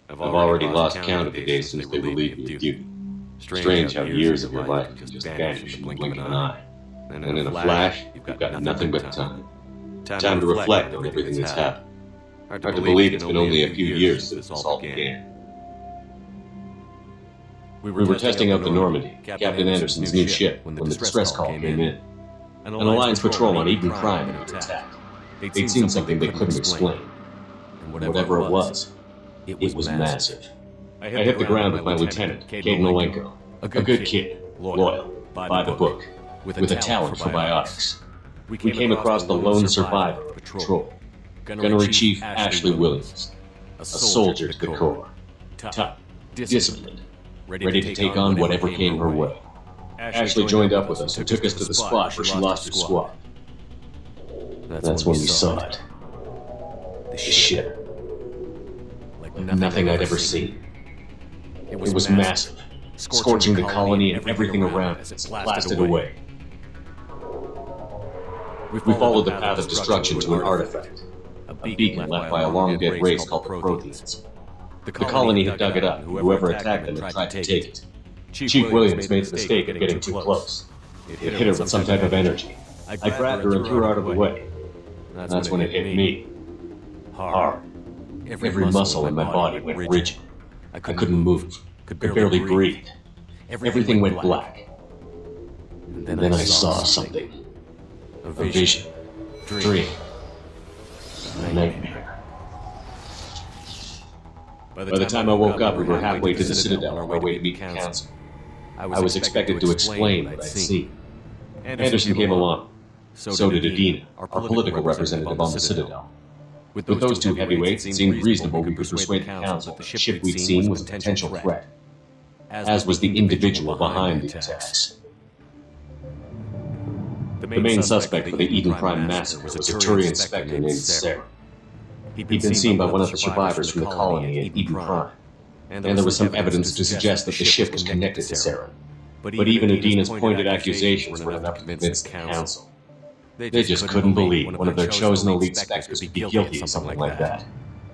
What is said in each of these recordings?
I've already lost count of the days since they relieved me of duty. Strange how years of your life can just vanish in the blink of an eye. And in a flash, you've got nothing but time. Time to reflect on everything that's happened. Hard to believe it's been only a few years since this all began. We were testing out the Normandy, Captain Anderson's new ship, when the distress call came in. An Alliance patrol on Eden Prime had been attacked. They'd seen something they couldn't explain. And whatever it was massive. I hit the ground with my lieutenant, Kate Nolenko. A good kid, loyal, by the book, with a talent for biotics. We came across the lone survivor of patrol, Gunnery Chief Ashley Williams, a soldier to the core, tough, disciplined, ready to take on whatever came her way. Ashley joined up with us and took us to the spot where she lost her squad. That's when we saw it. The ship. Like nothing I'd ever seen. It was massive, scorching the colony and everything around it as it blasted away. We followed the path of destruction to an artifact, a beacon left by a long-dead race called the Protheans. The colony had dug it up, and whoever attacked them had tried to take it. Chief Williams made the mistake of getting too close. It hit her with some type of energy. I grabbed her and threw her out of the way. That's when it hit me. Hard. Every muscle in my body went rigid. I couldn't move, could barely breathe. Everything went black. And then I saw something. A vision. Dream. A nightmare. By the time I woke up, we were halfway to the Citadel on our way to meet the Council. I was expected to explain what I'd seen. Anderson came along. So did Adina, our political representative on the Citadel. With those two heavyweights, it seemed reasonable we could persuade the Council that the ship we'd seen was a potential threat, as was the individual behind the attacks. The main suspect for the Eden Prime massacre was a Turian inspector named Sarah. He'd been seen by one of the survivors from the colony at Eden Prime, and there was some evidence to suggest that the ship was connected to Sarah. But even Adina's pointed accusations were enough to convince the Council. They just couldn't believe one of their chosen elite specters would be guilty of something like that.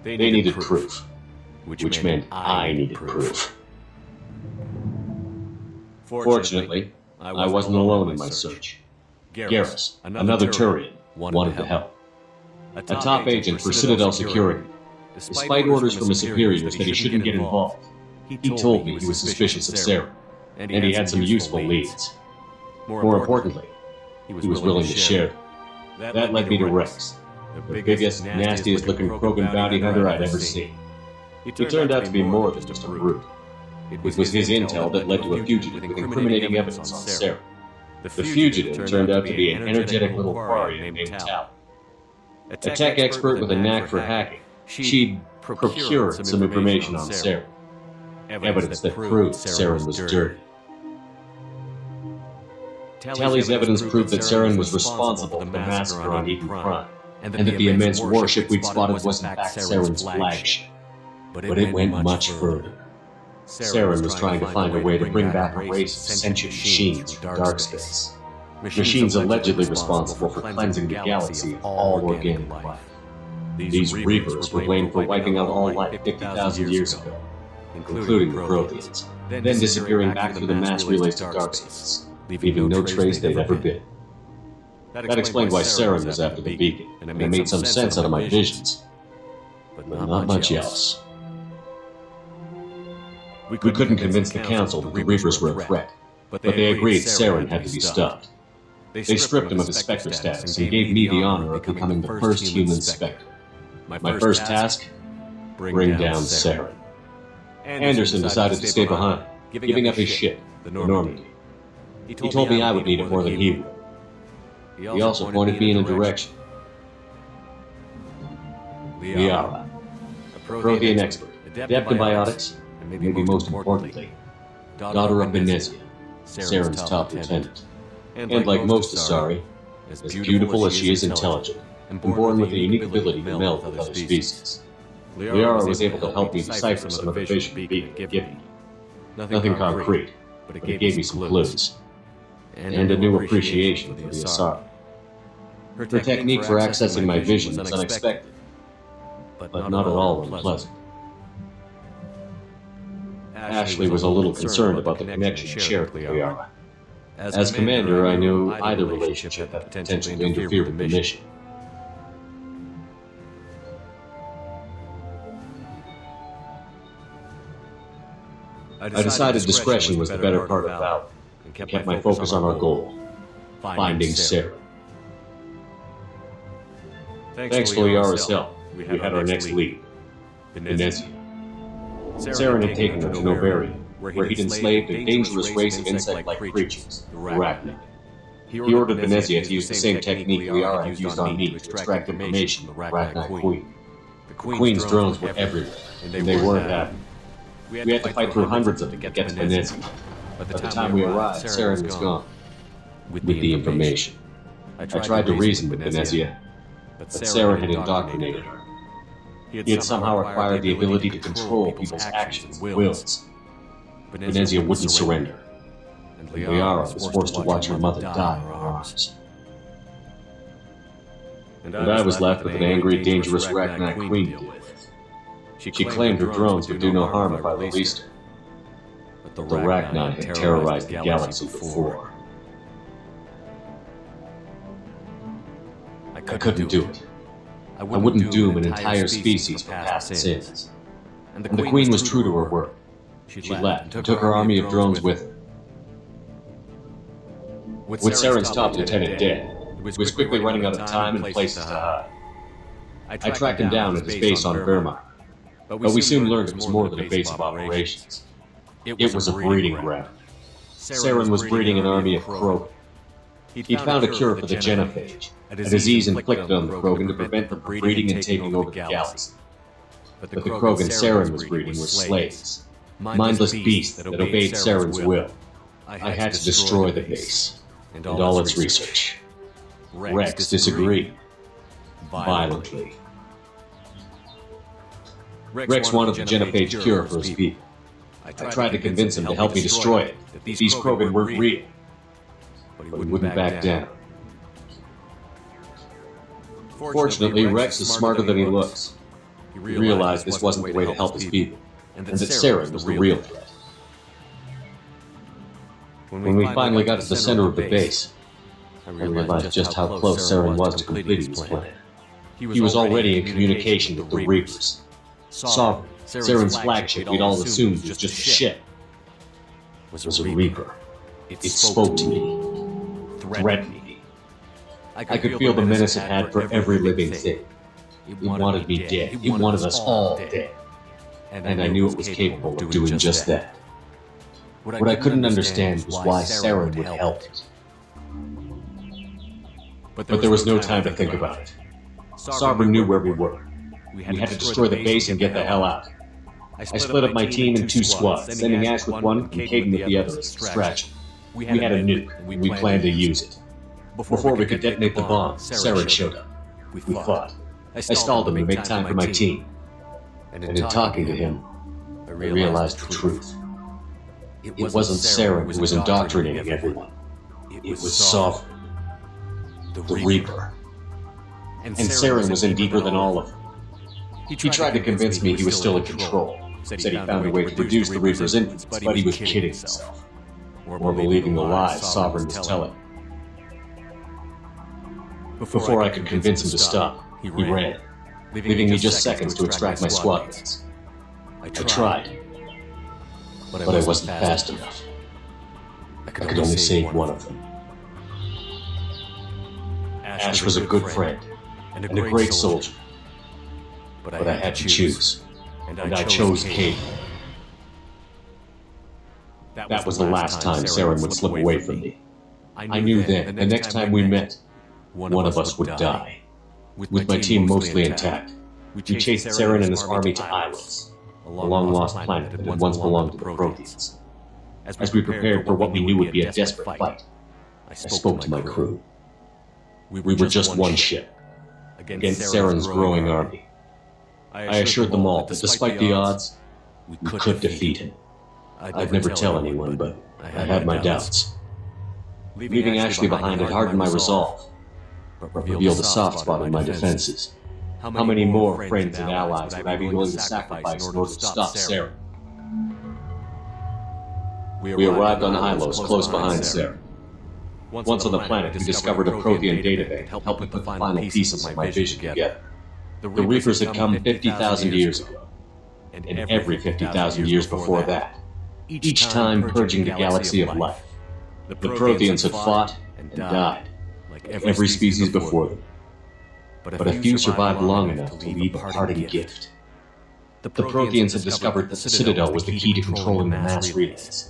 They needed proof, which meant I needed proof. Fortunately, I wasn't alone in my search. Garrus, another Turian, wanted to help. A top agent for Citadel Security. Despite orders from his superiors that he shouldn't get involved, he told me he was suspicious of Sarah, and he had some useful leads. More importantly, he was willing to share them. That led me to Rex, the biggest, nastiest-looking Krogan bounty hunter I'd ever seen. He turned out to be more than just a brute. It was his intel that led to a fugitive with incriminating evidence on Sarah. The fugitive turned out to be an energetic little quarry named Tal. A tech expert with a knack for hacking, she'd procured some information on Sarah. Evidence that proved Saren was dirty. Tally's evidence proved that Saren was responsible for the massacre on Eden Prime, and that the immense warship we'd spotted was in fact Saren's flagship. But it went much further. Saren was trying to find a way to bring back a race of sentient machines from dark space. Machines allegedly responsible for cleansing the galaxy of all organic life. These Reapers were blamed for wiping out all life 50,000 years ago, including the Protheans, then disappearing back through the mass relays to dark space, leaving no trace they'd ever been. That explained why Saren was after the beacon, and it made some sense out of my visions, but not much else. We couldn't convince the Council that the Reapers were a threat, but they agreed Saren had to be stopped. They stripped him of his Spectre status and gave me the honor of becoming the first human Spectre. My first task? Bring down Saren. Anderson decided to stay behind, giving up his ship, the Normandy. He told me I would need it more than he would. He also pointed me in a direction. Liara, a Prothean expert, adept in biotics, and maybe most importantly, daughter of Benezia, Saren's top lieutenant. And like most Asari, as beautiful as she is intelligent, and born with a unique ability to meld with other species. Liara was able to help me decipher some of the vision being given me. Nothing concrete, but it gave me some clues. And a new appreciation for the Asari. Her technique for accessing my vision was unexpected, but not at all unpleasant. Ashley was a little concerned about the connection shared with Liara. As commander, I knew either relationship had potential to interfere with the mission. I decided discretion was the better part of valor, and kept my focus on our goal, finding Sarah. Thanks to Liara's help, we had our next lead, Venezia. Saren had taken her to Novaria, where he'd enslaved a dangerous race of insect-like creatures, the arachnid. He ordered Venezia to use the same technique Liara had used on me to extract information from the arachnid queen. The queen's drones were everywhere, and they weren't happy. We had to fight through hundreds of them to get to Venezia. By the time we arrived, Saren was gone, with the information. I tried to reason with Venezia, but Saren had indoctrinated her. He had somehow acquired the ability to control people's actions and wills. Venezia wouldn't surrender, and Liara was forced to watch her mother die in her arms. And I was left with an angry, dangerous arachnid queen to deal with. She claimed her drones would do no harm if I released her, but the arachnid had terrorized the galaxy before. I couldn't do it. I wouldn't doom an entire species for past sins. And the queen was true to her word. She left and took her army of drones with her. With Saren's top lieutenant dead, he was quickly running out of time and places to hide. I tracked him down at his base on Wehrmacht, but we soon learned it was more than a base of operations. It was a breeding ground. Saren was breeding an army of Krogan. He'd found a cure for the genophage, a disease inflicted on the Krogan to prevent them from breeding and taking over the galaxy. But the Krogan Saren was breeding were slaves, mindless beasts that obeyed Saren's will. I had to destroy the base, and all its research. Rex disagreed, violently. Rex wanted the genophage cure for his people. I tried to convince him to help me destroy it, that these Krogan weren't real. But he wouldn't back down. Fortunately, Rex is smarter than he looks. He realized this wasn't the way to help his people, and that Saren was the real threat. When we finally got to the center of the base, I realized just how close Saren was to completing his plan. He was already in communication with the Reapers. Sovereign, Saren's flagship we'd all assumed was just a ship, was a Reaper. It spoke to me, threatened me. I could feel the menace it had for every living thing. It wanted me dead. It wanted us all dead. And I knew it was capable of doing just that. What I couldn't understand was why Saren would help it. But there was no time to think about it. Sovereign knew where we were. We had to destroy the base and get the hell out. I split up my team in 2 squads, sending Ash with one and Caden with the other as a distraction. We had a nuke, and we planned to use it. Before we could detonate the bomb, Saren showed up. We fought. I stalled him to make time for my team. And in talking to him, I realized the truth. It wasn't Saren who was indoctrinating everyone. It was Sovereign, the Reaper. And Saren was in deeper than all of them. He tried to convince me he was still in control. Said he found a way to reduce the Reaper's influence, but he was kidding himself. Or believing the lies Sovereign was telling. Before I could convince him to stop, he ran, leaving me just seconds to extract my squad mates. I tried, but I wasn't fast enough. I could only save one of them. Ash was a good friend, and a great soldier. But I had to choose, and I chose Caden. That was the last time Saren would slip away from me. I knew then, the next time we met, one of us would die. With my team mostly intact, we chased Saren and his army to Ilos, a long-lost planet that had once belonged to the Protheans. As we prepared for what we knew would be a desperate fight, I spoke to my crew. We were just one ship, against Saren's growing army. I assured them all that despite the odds, we could defeat him. I'd never tell anyone, but I had my doubts. Leaving Ashley behind had hardened my resolve, but revealed a soft spot in my defenses. How many more friends and allies would I be willing to sacrifice in order to stop Saren? We arrived on Hylos, close behind Sarah. Once on the planet, we discovered a Prothean databank that helped me put the final pieces of my vision together. The Reapers had come 50,000 years ago, and every 50,000 years before that, each time purging the galaxy of life. The Protheans had fought and died, like every species before them. But a few survived long enough to leave a parting gift. The Protheans had discovered that the Citadel was the key to controlling the mass relays.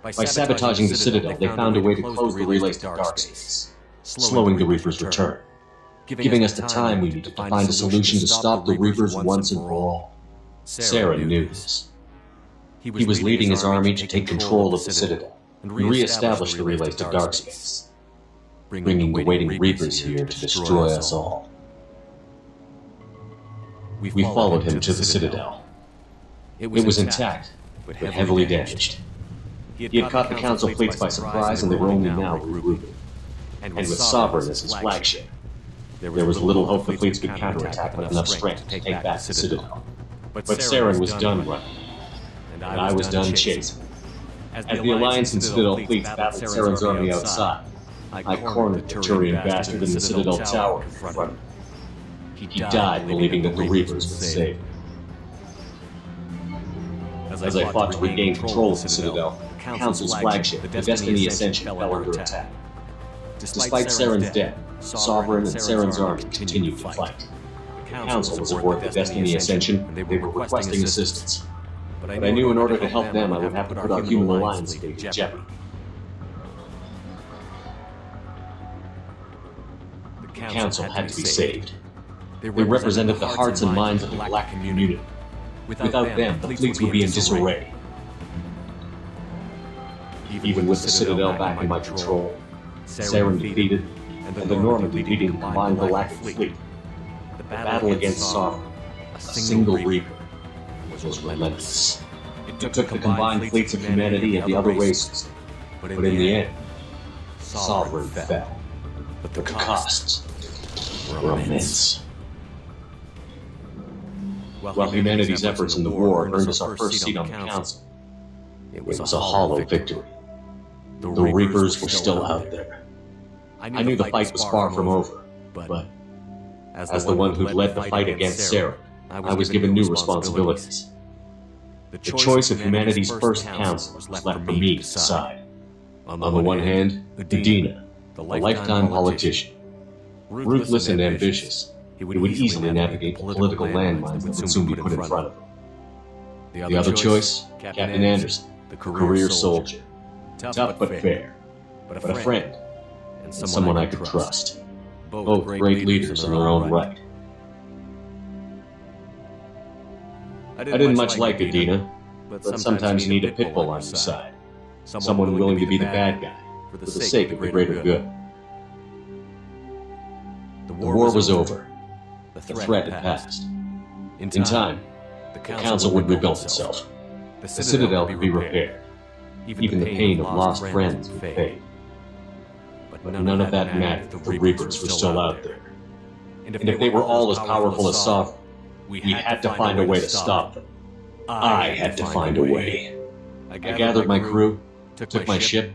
By sabotaging the Citadel, they found a way to close the relays to dark space, slowing the Reapers' return, giving us the time we needed to find a solution to stop the Reapers once and for all. Sarah knew this. He was leading his army to take control of the Citadel and re-establish the relays to dark space, bringing the waiting Reapers here to destroy us all. We followed him to the Citadel. It was intact, but heavily damaged. He had caught the Council fleets by surprise, and they were only now regrouping. And with Sovereign as his flagship, there was little hope the fleets could counterattack with enough strength to take back the Citadel. But Saren was done running, and I was done chasing. As the Alliance and Citadel fleets battled Saren's army outside, I cornered the Turian bastard in the Citadel tower in front of him. He died believing that the Reapers would save him. As I fought to regain control of the Citadel, the Council's flagship, the Destiny Ascension, fell under attack. Despite Saren's death, Sovereign and Saren's army continued to fight. The Council was aboard the Destiny Ascension, and they were requesting assistance. But I knew in order to help them, I would have to put our human alliance fleet in jeopardy. The Council had to be saved. They represented the hearts and minds of the Black community. Without them, the fleets would be in disarray. Even with the Citadel back in my control, Saren defeated, and the Normandy leading the combined Galactic fleet, the battle against Sovereign, a single Reaper, was relentless. It took the combined fleets of humanity and the other races, but in the end, Sovereign fell. But the costs were immense. While humanity's efforts in the war earned us our first seat on the Council, it was a hollow victory. The Reapers were still out there. I knew the fight was far from over, but as the one who led the fight against Saren, I was given new responsibilities. The choice of humanity's first council was left for me to decide. On the one hand, Udina, the lifetime politician. Ruthless and ambitious, he would easily navigate the political landmines that would soon be put in front of him. The other choice, Captain Anderson, the career soldier. Tough but fair, but a friend, and someone I could trust. Both great leaders in their own right. I didn't much like Udina, but sometimes you need a pit bull on your side. Someone willing to be the bad guy, for the sake of the greater good. The war was over. The threat had passed. In time, the Council would rebuild itself. The Citadel could be repaired. Even the pain of lost friends would fade. But none of that mattered if the Reapers were still out there. And if they were all as powerful as Sovereign, we had to find a way to stop them. I had to find a way. I gathered my crew, took my ship,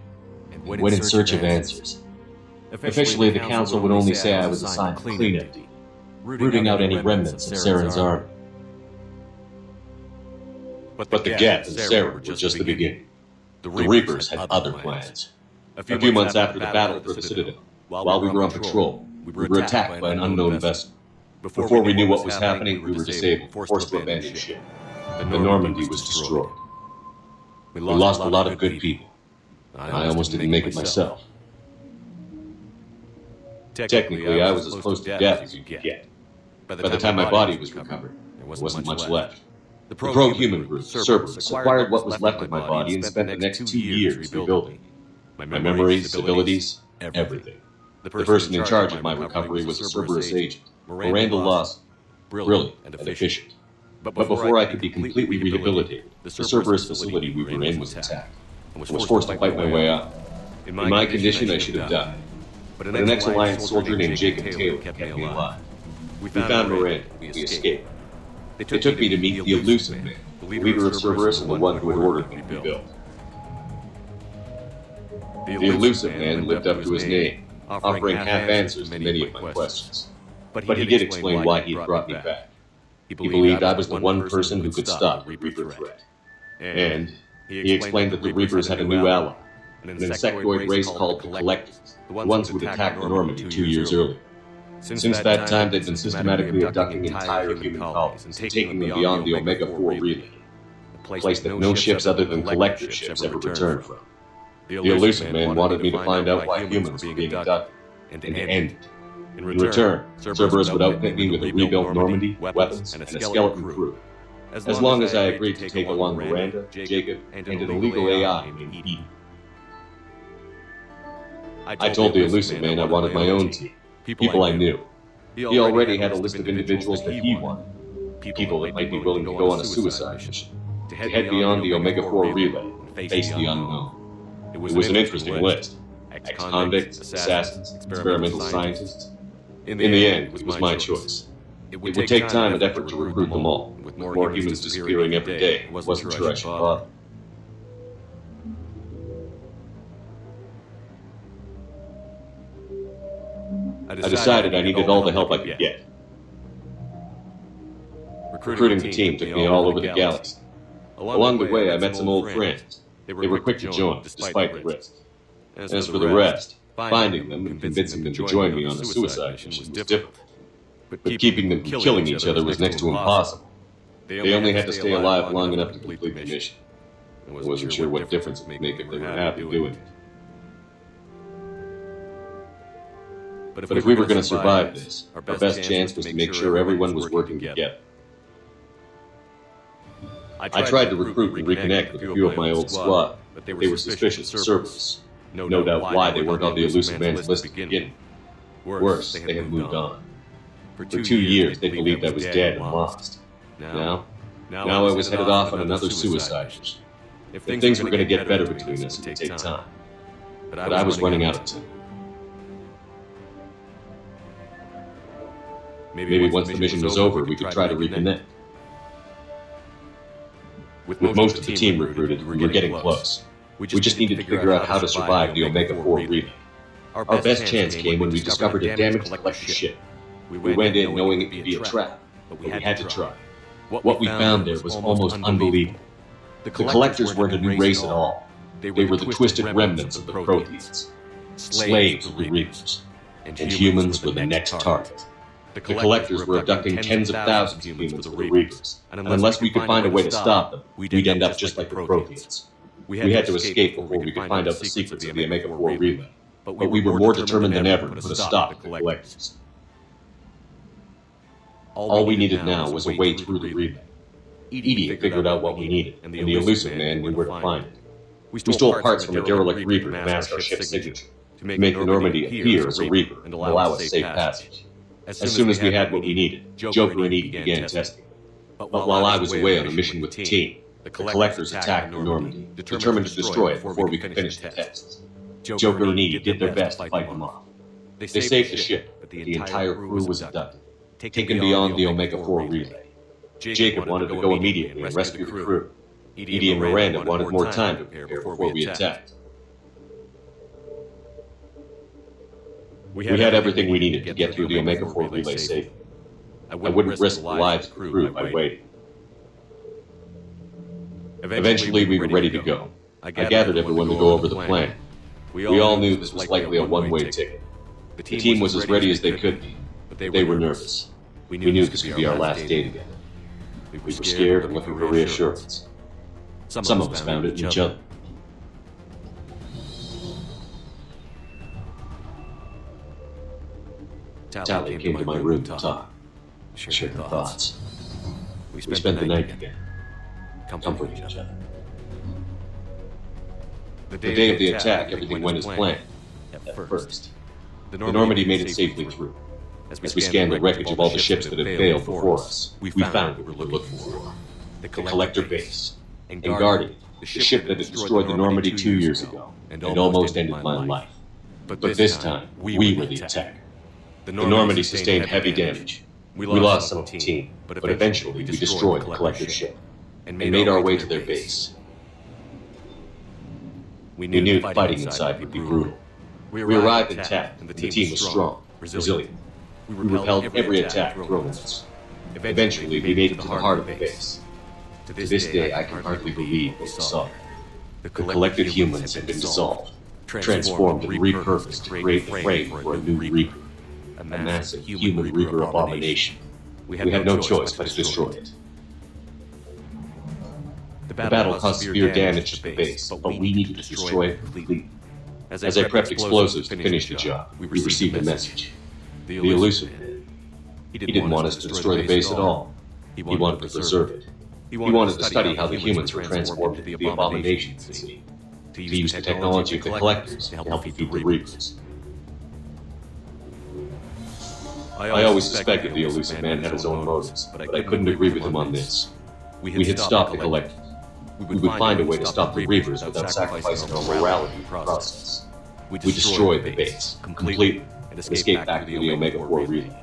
and went in search of answers. Officially, the Council would only say I was assigned to clean up, rooting out any remnants of Saren's army. But the Geth and Saren were just the beginning. The Reapers had other plans. A few months after the battle for the Citadel, while we were on patrol, we were attacked by an unknown vessel. Before we knew what was happening, we were disabled, forced to abandon ship. The Normandy was destroyed. We lost a lot of good people. I almost didn't make it myself. Technically, I was as close to death as you could get. By the time my body was recovered, there wasn't much left. The pro-human group, Cerberus, acquired what was left of my body and spent the next 2 years rebuilding. My memories, abilities, everything. The person in charge of my recovery was a Cerberus agent, Miranda Lawson, brilliant and efficient. But before I could be completely rehabilitated, the Cerberus facility we were in was attacked. I was forced to fight my way out. In my condition, I should have died. But an ex-Alliance soldier named Jacob Taylor kept me alive. We found Miranda. We escaped. They took me to meet the elusive man, the leader of Cerberus and the one who had ordered me to rebuild. The elusive man lived up to his name, offering half answers to many of my questions. But he did explain why he had brought me back. He believed I was the one person who could stop the Reaper threat. And he explained that the Reapers had a new ally, an insectoid race called the Collectors, the ones who had attacked the Normandy 2 years earlier. Since that time, they've been systematically abducting entire human colonies and taking them beyond the Omega-4 relay, a place that no ships other than collector ships ever returned from. The elusive man wanted me to find out why humans were being abducted, and to end it. In return, Cerberus would outfit me with a rebuilt Normandy, weapons, and a skeleton crew, as long as I agreed to take along Miranda, Jacob, and an illegal AI named Eden. I told the elusive man I wanted my own team, people I knew. He already had a list of individuals that he wanted, people that might be willing to go on a suicide mission, to head beyond the Omega-4 relay and face the unknown. It was an interesting list. Ex-convicts, assassins, experimental scientists. In the end, it was my choice. It would take time and effort to recruit them all. With more humans disappearing every day, I wasn't sure I should bother. I decided I needed all the help I could get. Recruiting the team took me all over the galaxy. Along the way, I met some old friends. They were quick to join, despite the risk. As for the rest, finding them and convincing them to join me on a suicide mission was difficult. But keeping them from killing each other was next to impossible. They only had to stay alive long enough to complete the mission. I wasn't sure what difference it would make if they were happy doing it. But if we were going to survive this, our best chance was to make sure everyone was working together. I tried to recruit and reconnect with a few of my old squad, but they were suspicious of Cerberus. No doubt why they weren't on the elusive man's list to begin with. Worse, they had moved on. For 2 years, they believed I was dead and lost. Now I was headed off on another suicide mission. If things were going to get better between us, it would take time. But I was running out of time. Maybe once the mission was over, we could try to reconnect. With most of the team recruited, we were getting close. We just needed to figure out how to survive the Omega-4 relay. Our best chance came when we discovered a damaged collector ship. We went in knowing it would be a trap, but we had to try. What we found there was almost unbelievable. The collectors weren't a new race at all. They were the twisted remnants of the Protheans, slaves of the Reapers, and humans were the next target. The collectors were abducting tens of thousands of humans for the Reapers, and unless we could find a way to stop them, we'd end up just like the Protheans. We had to escape before we could find out the secrets of the Omega-4 relay, but we were more determined than ever to put a stop to the collectors. All we needed now was a way through the relay. Edie had figured out what we needed, and the elusive man knew where to find it. We stole parts from a derelict Reaper to mask our ship's signature, to make the Normandy appear as a Reaper and allow us safe passage. As soon as we had what we needed, Joker and Edie began testing. But while I was away on a mission with the team, the collectors attacked the Normandy, determined to destroy it before we could finish the tests. Joker and Edie did their best to fight them off. They saved the ship, but the entire crew was abducted, taken beyond the Omega-4 relay. Jacob wanted to go immediately and rescue the crew. Edie and Miranda wanted more time to prepare before we attacked. We had everything we needed to get through the Omega-4 relay safely. I wouldn't risk the lives of the crew by waiting. Eventually, we were ready to go. I gathered everyone to go over the plan. We all knew this was likely a one-way ticket. The team was as ready as they could be, but they were nervous. We knew this could be our last day together. We were scared and looking for reassurance. Some of us found it in each other. Talia came to my room to talk, shared her thoughts. We spent the night together, comforting each other. The day of the attack, everything went as planned, at first. The Normandy made it safely through. As we scanned the wreckage of all the ships that had failed before us, we found what we were looking for. The Collector base, and Guardian, the ship that had destroyed the Normandy 2 years ago, and almost ended my life. But this time, we were the attacker. The Normandy sustained heavy damage. We lost some of the team, but eventually we destroyed the Collector ship, and made our way to their base. We knew the fighting inside would be brutal. We arrived intact, and the team was strong, resilient. We repelled every attack thrown at us. Eventually, we made it to the heart of the base. To this day, I can hardly believe what we saw. The collective humans had been dissolved, transformed and repurposed to create the frame for a new Reaper, a massive human Reaper abomination. We had no choice but to destroy it. The battle caused severe damage to the base, but we needed to destroy it completely. As I prepped explosives to finish the job, we received a message. The elusive man. He didn't want us to destroy the base at all. He wanted to preserve it. He wanted to study how the humans were transformed into the abominations they see, to use the technology of the collectors to help defeat the Reapers. I always suspected the elusive man had his own motives, but I couldn't agree with him on this. We had stopped the collectors. We would find a way to stop the Reapers without sacrificing our morality in the process. We destroyed the base completely and escaped back to the Omega 4 relay.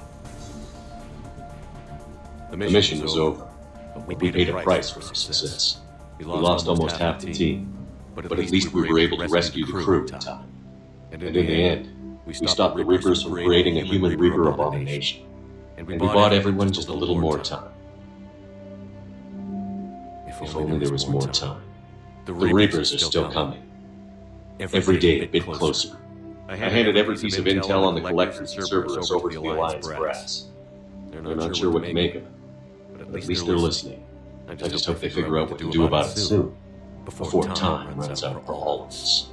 The mission was over, but we paid a price for our success. We lost almost half the team, but at least we were able to rescue the crew in time. And in the end, we stopped the Reapers from creating a human Reaper abomination. And we bought everyone just a little more time. If only there was more time. The Reapers are still coming. Every day a bit closer. I handed every piece of intel on the collectors and servers over to the Alliance brass. They're not sure what to make of it, but at least they're listening. I just hope they figure out what to do about it soon, before time runs out for all of us.